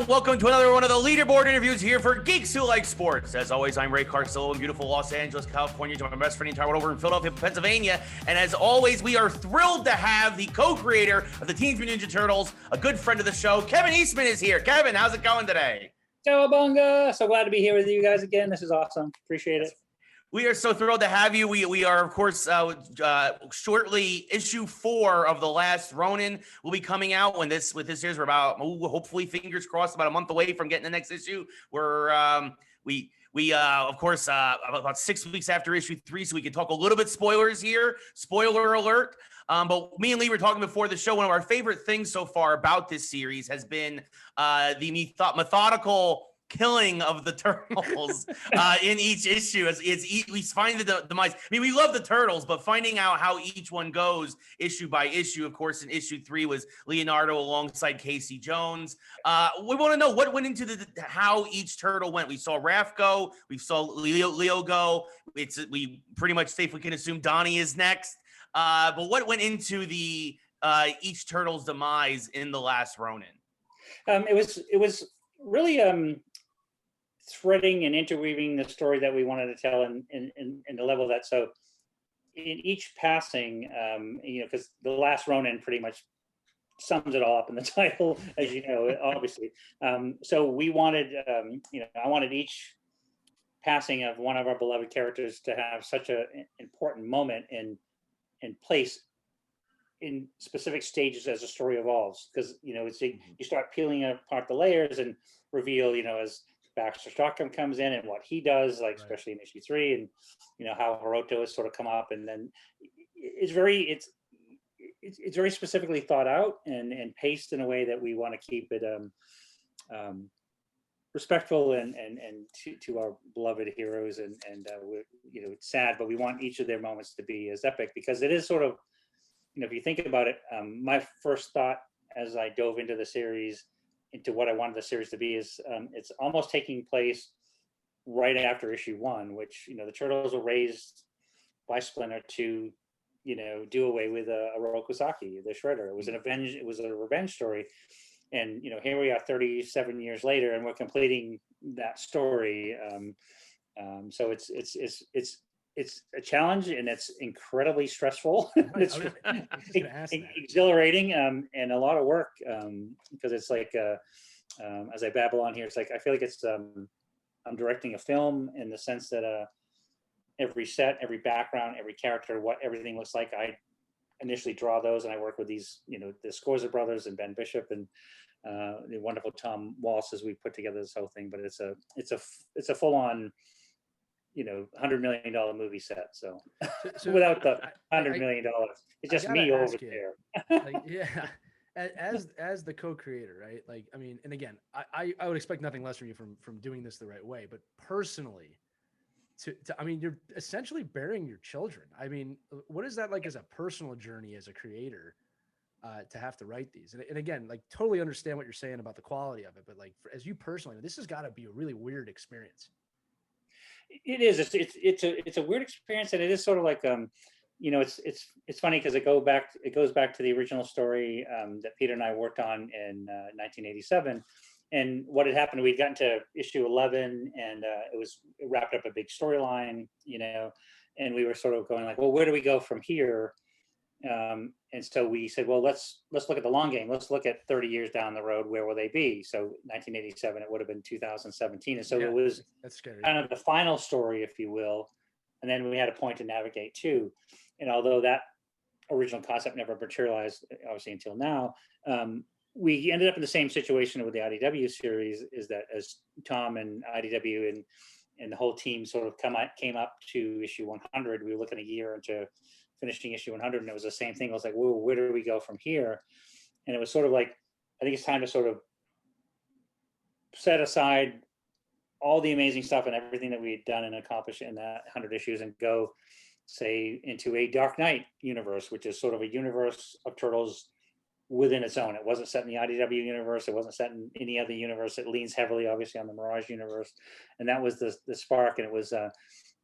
and welcome to another one of the Leaderboard interviews here for Geeks Who Like Sports. As always, I'm Ray Carcillo in beautiful Los Angeles, California, joined by my best friend in the entire world over in Philadelphia, Pennsylvania. And as always, we are thrilled to have the co-creator of the Teenage Mutant Ninja Turtles, a good friend of the show, Kevin Eastman is here. Kevin, how's it going today? Cowabunga! So glad to be here with you guys again. This is awesome. Appreciate it. We are so thrilled to have you. We are, of course, shortly issue 4 of the Last Ronin will be coming out with this series. We're about, hopefully, fingers crossed, about a month away from getting the next issue. We're of course, about 6 weeks after issue 3, so we can talk a little bit spoilers here. Spoiler alert. But me and Lee were talking before the show. One of our favorite things so far about this series has been the methodical killing of the turtles in each issue. We find the demise. I mean, we love the turtles, but finding out how each one goes issue by issue. Of course, in issue 3 was Leonardo alongside Casey Jones. We want to know what went into how each turtle went. We saw Raph go. We saw Leo go. We pretty much safely can assume Donnie is next. But what went into the each turtle's demise in the Last Ronin? It was really threading and interweaving the story that we wanted to tell in the level that, so in each passing, because the Last Ronin pretty much sums it all up in the title, as you know, obviously. So we wanted, I wanted each passing of one of our beloved characters to have such an important moment in place in specific stages as the story evolves, because you start peeling apart the layers and reveal, as Baxter Stockton comes in and what he does, like especially in issue 3, and how Hiroto has sort of come up, and then it's very specifically thought out and paced in a way that we want to keep it respectful and to our beloved heroes, and it's sad, but we want each of their moments to be as epic, because it is sort of, if you think about it, my first thought as I dove into the series, into what I wanted the series to be, is it's almost taking place right after issue 1, which the turtles were raised by Splinter to do away with Oroku Saki, the Shredder. It was a revenge story, and here we are 37 years later, and we're completing that story. So it's a challenge, and it's incredibly stressful. It's exhilarating, and a lot of work, because it's like, as I babble on here, it's like I feel like it's I'm directing a film, in the sense that every set, every background, every character, what everything looks like, I initially draw those, and I work with these, the Scorza brothers and Ben Bishop and the wonderful Tom Walsh as we put together this whole thing. But it's a full-on $100 million movie set. So without the $100 million, it's just me over there. As the co-creator, right? Like, I mean, and again, I would expect nothing less from you from doing this the right way. But personally, I mean, you're essentially burying your children. I mean, what is that like as a personal journey as a creator, to have to write these? And again, like, totally understand what you're saying about the quality of it, but like, as you personally, this has got to be a really weird experience. It is. It's a weird experience, and it is sort of like it's funny, because it goes back to the original story that Peter and I worked on in 1987. And what had happened, we'd gotten to issue 11, and it wrapped up a big storyline, and we were sort of going like, well, where do we go from here? And so we said, well, let's look at the long game. Let's look at 30 years down the road. Where will they be? So 1987, it would have been 2017. And so it was kind of the final story, if you will. And then we had a point to navigate to. And although that original concept never materialized, obviously, until now, we ended up in the same situation with the IDW series, is that as Tom and IDW and the whole team sort of came up to issue 100, we were looking a year into finishing issue 100, and it was the same thing. I was like, whoa, where do we go from here? And it was sort of like, I think it's time to sort of set aside all the amazing stuff and everything that we had done and accomplished in that 100 issues, and go, say, into a Dark Knight universe, which is sort of a universe of turtles within its own. It wasn't set in the IDW universe. It wasn't set in any other universe. It leans heavily, obviously, on the Mirage universe. And that was the spark. And it was,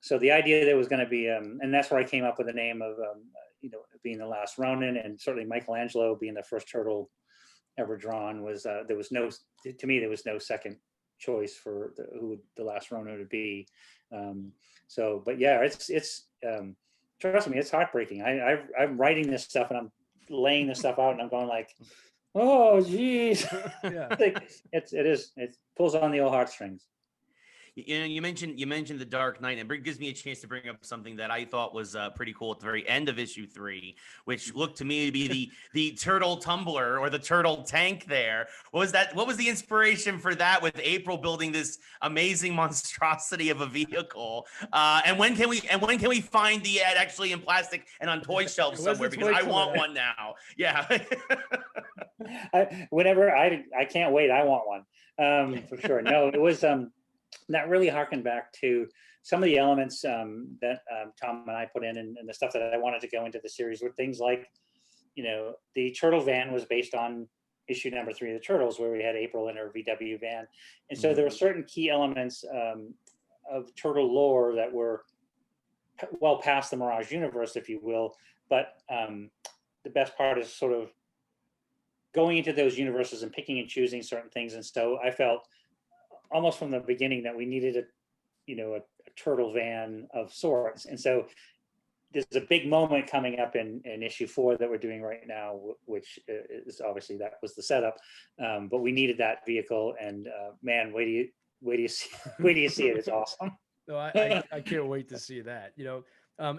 so the idea that was going to be, and that's where I came up with the name of, being the Last Ronin, and certainly Michelangelo being the first turtle ever drawn was there was no, to me, there was no second choice for who the Last Ronin would be. So, but yeah, it's trust me, it's heartbreaking. I'm writing this stuff and I'm laying this stuff out and I'm going like, oh geez. Yeah. It pulls on the old heartstrings. You know, you mentioned the Dark Knight, and it gives me a chance to bring up something that I thought was pretty cool at the very end of issue 3, which looked to me to be the turtle tumbler or the turtle tank. There, what was the inspiration for that? With April building this amazing monstrosity of a vehicle, and when can we find the ad actually in plastic and on toy shelves somewhere? Because I want one now. Yeah. Whenever I can't wait. I want one for sure. No, it was that really harkened back to some of the elements that Tom and I put in, and the stuff that I wanted to go into the series were things like, you know, the turtle van was based on issue number 3 of the Turtles, where we had April in her VW van. And so there were certain key elements of turtle lore that were well past the Mirage universe, if you will. But the best part is sort of going into those universes and picking and choosing certain things. And so I felt almost from the beginning that we needed a turtle van of sorts. And so there's a big moment coming up in issue 4 that we're doing right now, which is obviously that was the setup. But we needed that vehicle, and man, wait do you see it? It's awesome. No, I can't wait to see that. You know,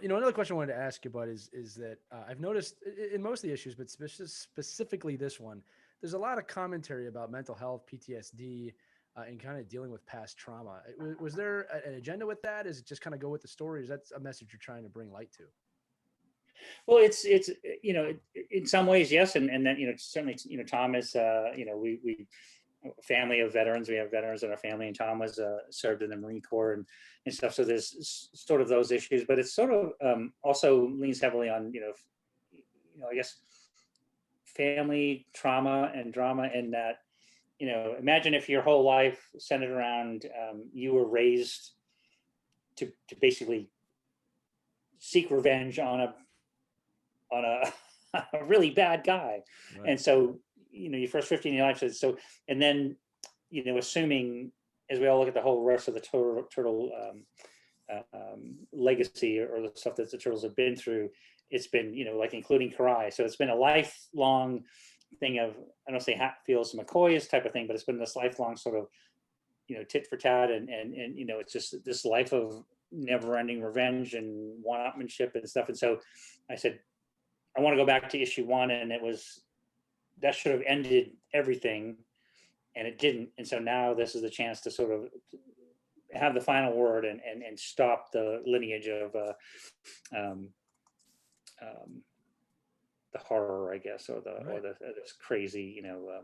another question I wanted to ask you about is that I've noticed in most of the issues, but specifically this one, there's a lot of commentary about mental health, PTSD, and kind of dealing with past trauma. Was there an agenda with that? Is it just kind of go with the story? Is that a message you're trying to bring light to? Well, it's you know, in some ways, yes, and then, you know, certainly, you know, Tom is you know, we family of veterans. We have veterans in our family, and Tom was served in the Marine Corps and stuff. So there's sort of those issues, but it's sort of also leans heavily on, you know, I guess family trauma and drama, in that, you know, imagine if your whole life centered around you were raised to basically seek revenge on a really bad guy. Right. And so, you know, your first 15 years of life, so, and then, you know, assuming, as we all look at the whole rest of the turtle legacy, or the stuff that the Turtles have been through, it's been, you know, like including Karai. So it's been a lifelong thing of, I don't say Hatfields McCoys type of thing, but it's been this lifelong sort of, you know, tit for tat, and you know, it's just this life of never-ending revenge and one-upmanship and stuff. And so I said, I want to go back to issue 1, and that should have ended everything, and it didn't. And so now this is the chance to sort of have the final word and stop the lineage of the horror, I guess, or this crazy, you know,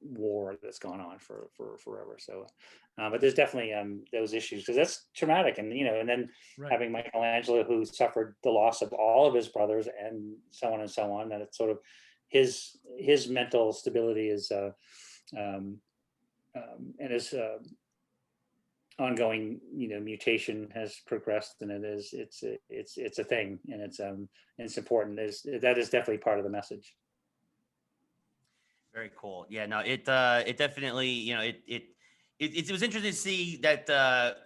war that's gone on for forever. So, but there's definitely those issues, because that's traumatic, and, you know, and then having Michelangelo, who suffered the loss of all of his brothers and so on, that it's sort of his mental stability is and his ongoing, you know, mutation has progressed, and it's a thing, and it's important. That is definitely part of the message. Very cool. Yeah, no, it definitely, you know, it was interesting to see that.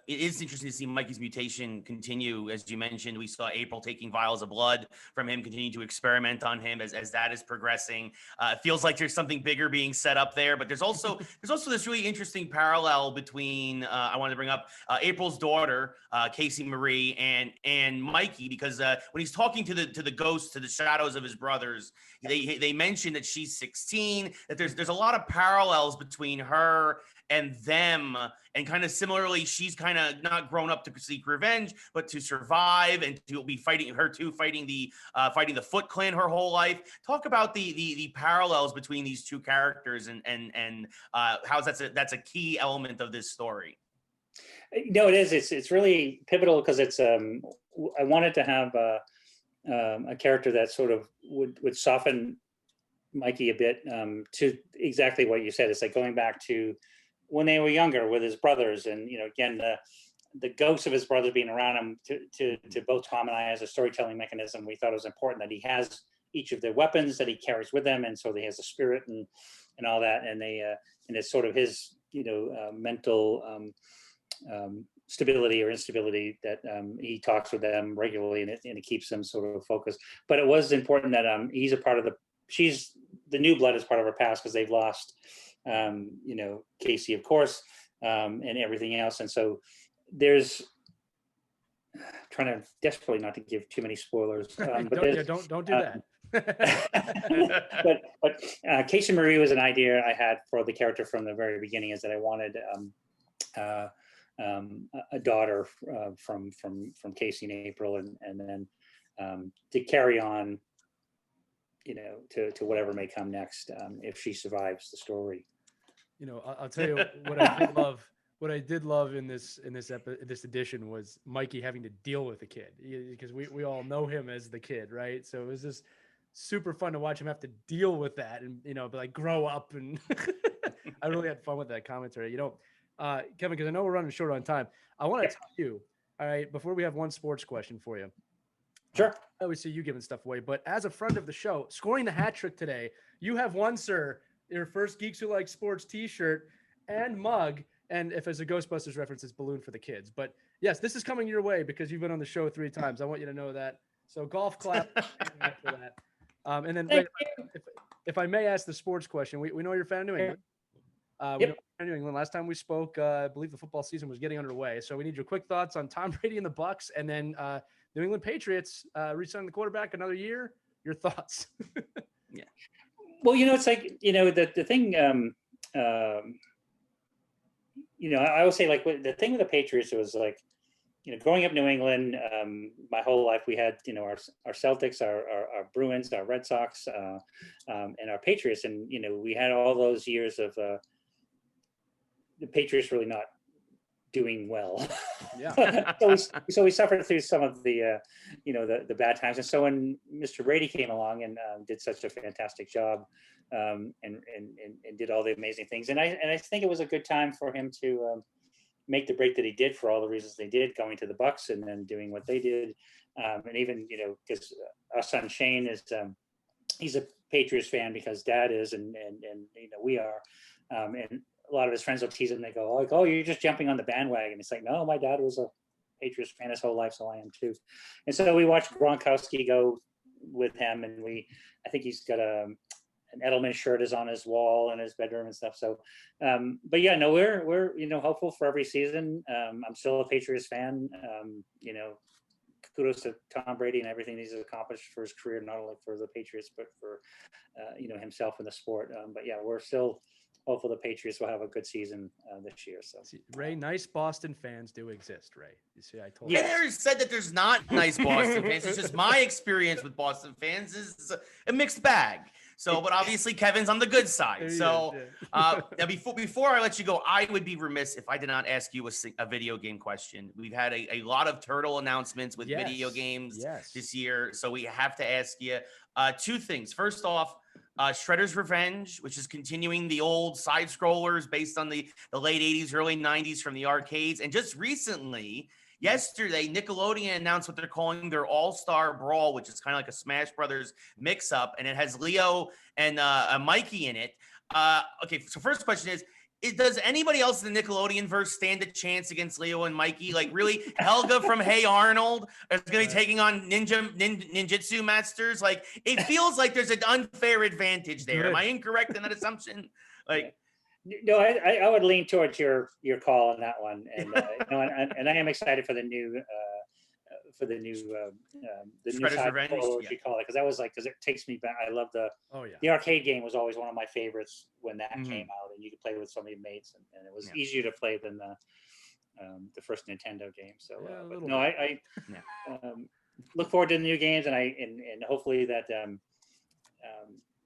It is interesting to see Mikey's mutation continue. As you mentioned, we saw April taking vials of blood from him, continuing to experiment on him as that is progressing. It feels like there's something bigger being set up there, but there's also this really interesting parallel between I wanted to bring up April's daughter, Casey Marie, and Mikey, because when he's talking to the ghosts, to the shadows of his brothers, they mention that she's 16. That there's a lot of parallels between her and them, and kind of similarly, she's kind of not grown up to seek revenge, but to survive, and to be fighting the Foot Clan her whole life. Talk about the parallels between these two characters, and how that's a key element of this story. No, it is. It's really pivotal, because it's I wanted to have a character that sort of would soften Mikey a bit, to exactly what you said. It's like going back to when they were younger with his brothers, and, you know, again, the ghosts of his brothers being around him, to both Tom and I, as a storytelling mechanism, we thought it was important that he has each of their weapons that he carries with him, and so he has a spirit and all that, and it's sort of his mental stability or instability that he talks with them regularly, and it keeps them sort of focused. But it was important that he's a part of the new blood is part of her past, because they've lost Casey, of course, and everything else, and so there's trying to desperately not to give too many spoilers, but don't do that. but Casey Marie was an idea I had for the character from the very beginning, is that I wanted a daughter from Casey and April, and then to carry on, to whatever may come next, if she survives the story. I'll tell you what I did love. What I did love in this edition was Mikey having to deal with the kid, because we all know him as the kid, right? So it was just super fun to watch him have to deal with that, and like grow up, and I really had fun with that commentary. Kevin, because I know we're running short on time, I want to tell you, all right, before we have one sports question for you. Sure. I always see you giving stuff away, but as a friend of the show, scoring the hat trick today, you have won, sir, your first Geeks Who Like Sports t-shirt and mug. And if it's a Ghostbusters reference, it's balloon for the kids. But yes, this is coming your way because you've been on the show 3 times. I want you to know that. So golf clap for that. And then Ray, if I may ask the sports question, we know you're a fan of New England. We know you're a fan of New England. Last time we spoke, I believe the football season was getting underway. So we need your quick thoughts on Tom Brady and the Bucs, and then New England Patriots re-signing the quarterback another year. Your thoughts? Yeah. Well, it's like, the thing, I would say, like, the thing with the Patriots was, like, growing up in New England, my whole life we had, our Celtics, our Bruins, our Red Sox, and our Patriots, and we had all those years of the Patriots really not doing well. Yeah. so we suffered through some of the the bad times, and so when Mr. Brady came along and did such a fantastic job, and did all the amazing things, and I think it was a good time for him to make the break that he did, for all the reasons they did, going to the Bucs and then doing what they did, and even because our son Shane is he's a Patriots fan because Dad is, and we are, and a lot of his friends will tease him. They go like, "Oh, you're just jumping on the bandwagon." It's like, no, my dad was a Patriots fan his whole life, so I am too. And so we watched Gronkowski go with him, and I think he's got an Edelman shirt is on his wall in his bedroom and stuff. So, but yeah, no, we're hopeful for every season. I'm still a Patriots fan. Kudos to Tom Brady and everything he's accomplished for his career, not only for the Patriots but for himself in the sport. But yeah, we're still hopeful the Patriots will have a good season this year. So, Ray, nice Boston fans do exist, Ray. You see, I told you. you. I never said that there's not nice Boston fans. It's just my experience with Boston fans is a mixed bag. So, but obviously Kevin's on the good side. So, now before I let you go, I would be remiss if I did not ask you a video game question. We've had a lot of Turtle announcements with video games this year. So we have to ask you 2 things. First off, Shredder's Revenge, which is continuing the old side scrollers based on the late 80s, early 90s from the arcades. And just recently, yesterday, Nickelodeon announced what they're calling their All-Star Brawl, which is kind of like a Smash Brothers mix-up, and it has Leo and Mikey in it. Okay, so first question is, does anybody else in the Nickelodeon verse stand a chance against Leo and Mikey? Like, really, Helga from Hey Arnold is going to be taking on ninjutsu masters? Like, it feels like there's an unfair advantage there. Am I incorrect in that assumption? Like, no, I would lean towards your call on that one, and and I am excited for the new Shredder's side Revenge, you call it, because it takes me back. I love the arcade game was always one of my favorites when that came out, and you could play with so many mates, and it was easier to play than the first Nintendo game. So I look forward to the new games, and hopefully that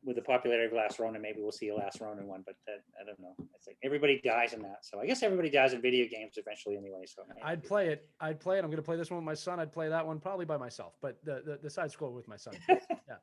with the popularity of Last Ronin, maybe we'll see a Last Ronin one, but I don't know. It's like everybody dies in that. So I guess everybody dies in video games eventually anyway. So I'd play it. I'm going to play this one with my son. I'd play that one probably by myself, but the side scroll with my son. Yeah.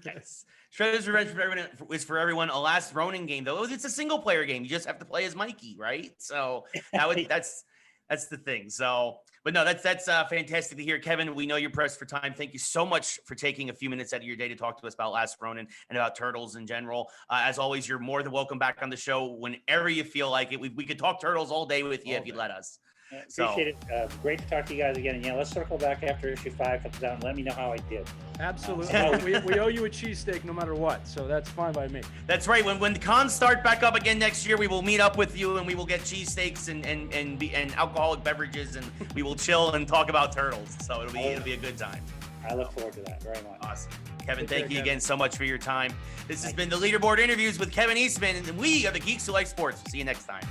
Yes. Shredder's Revenge is for everyone. A Last Ronin game, though. It's a single player game. You just have to play as Mikey, right? So that's That's the thing. So, but no, that's fantastic to hear, Kevin. We know you're pressed for time. Thank you so much for taking a few minutes out of your day to talk to us about Last Ronin and about Turtles in general. As always, you're more than welcome back on the show whenever you feel like it. We could talk Turtles all day with you if you'd let us. Yeah, appreciate it. Great to talk to you guys again. And yeah, let's circle back after issue 5 comes out and let me know how I did. Absolutely. We owe you a cheesesteak no matter what, so that's fine by me. That's right. When the cons start back up again next year, we will meet up with you and we will get cheesesteaks and alcoholic beverages, and we will chill and talk about Turtles. So it'll be a good time. I look forward to that very much. Awesome. Kevin, thank you again so much for your time. This has been the Leaderboard Interviews with Kevin Eastman, and we are the Geeks Who Like Sports. See you next time.